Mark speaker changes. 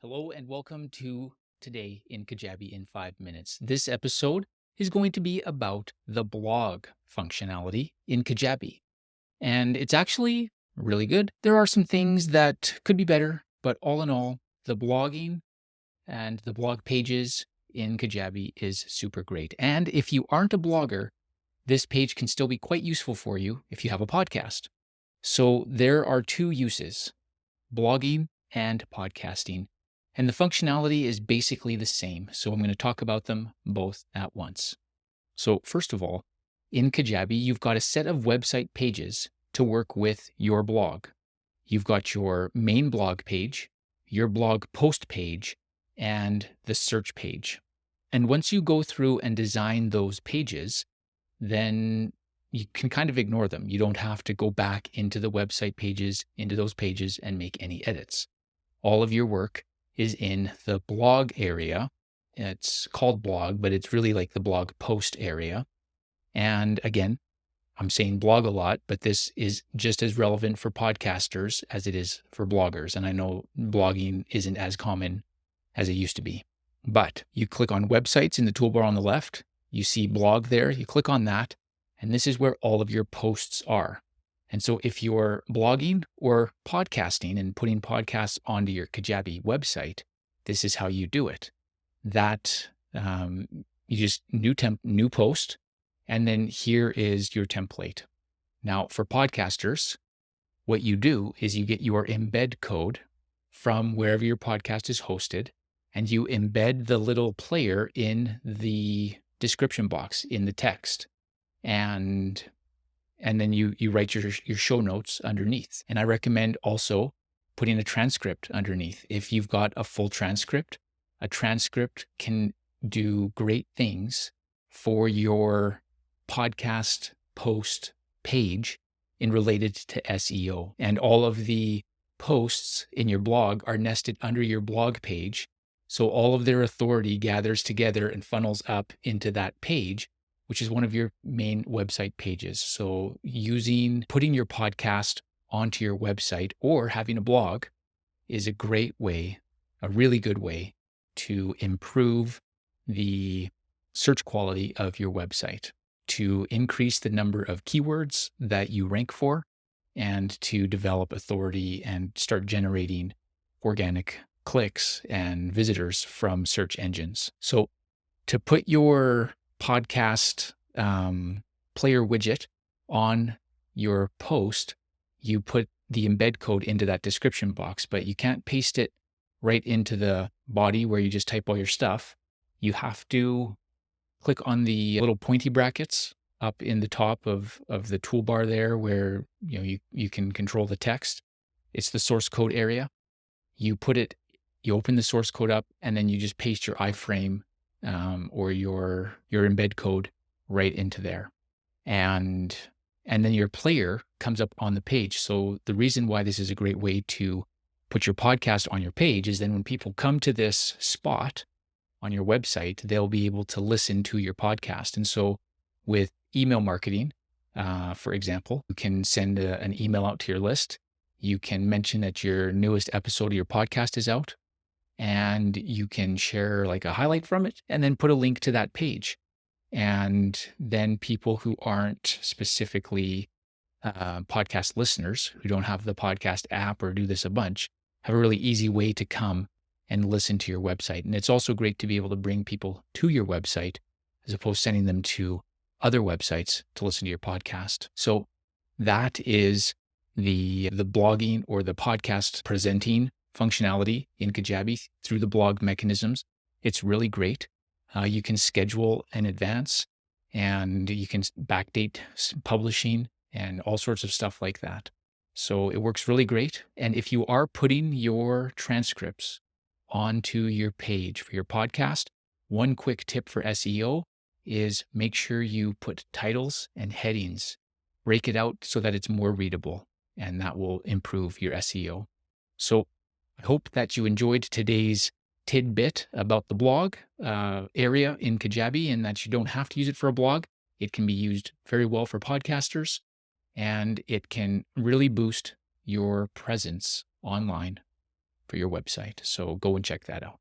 Speaker 1: Hello and welcome to Today in Kajabi in 5 minutes. This episode is going to be about the blog functionality in Kajabi. And it's actually really good. There are some things that could be better, but all in all, the blogging and the blog pages in Kajabi is super great. And if you aren't a blogger, this page can still be quite useful for you if you have a podcast. So there are two uses, blogging and podcasting. And the functionality is basically the same. So I'm going to talk about them both at once. So first of all, in Kajabi, you've got a set of website pages to work with your blog. You've got your main blog page, your blog post page, and the search page. And once you go through and design those pages, then you can kind of ignore them. You don't have to go back into the website pages, into those pages, and make any edits. All of your work is in the blog area. It's called blog, but it's really like the blog post area. And again, I'm saying blog a lot, but this is just as relevant for podcasters as it is for bloggers. And I know blogging isn't as common as it used to be. But you click on websites in the toolbar on the left, you see blog there, you click on that, and this is where all of your posts are. And so if you're blogging or podcasting and putting podcasts onto your Kajabi website, this is how you do it. That you just new post, and then here is your template. Now for podcasters, what you do is you get your embed code from wherever your podcast is hosted, and you embed the little player in the description box in the text. And then you write your show notes underneath. And I recommend also putting a transcript underneath. If you've got a full transcript, a transcript can do great things for your podcast post page in related to SEO. And all of the posts in your blog are nested under your blog page. So all of their authority gathers together and funnels up into that page, which is one of your main website pages. So putting your podcast onto your website or having a blog is a great way, a really good way to improve the search quality of your website, to increase the number of keywords that you rank for, and to develop authority and start generating organic clicks and visitors from search engines. So to put your podcast player widget on your post, you put the embed code into that description box, but you can't paste it right into the body where you just type all your stuff. You have to click on the little pointy brackets up in the top of the toolbar there where you can control the text. It's the source code area. You open the source code up, and then you just paste your iframe or your embed code right into there. And then your player comes up on the page. So the reason why this is a great way to put your podcast on your page is then when people come to this spot on your website, they'll be able to listen to your podcast. And so with email marketing, for example, you can send an email out to your list. You can mention that your newest episode of your podcast is out, and you can share like a highlight from it and then put a link to that page. And then people who aren't specifically podcast listeners, who don't have the podcast app or do this a bunch, have a really easy way to come and listen to your website. And it's also great to be able to bring people to your website as opposed to sending them to other websites to listen to your podcast. So that is the blogging or the podcast presenting functionality in Kajabi through the blog mechanisms. It's really great. You can schedule in advance, and you can backdate publishing and all sorts of stuff like that. So it works really great. And if you are putting your transcripts onto your page for your podcast, one quick tip for SEO is make sure you put titles and headings. Break it out so that it's more readable, and that will improve your SEO. So I hope that you enjoyed today's tidbit about the blog area in Kajabi, and that you don't have to use it for a blog. It can be used very well for podcasters, and it can really boost your presence online. for your website. So go and check that out.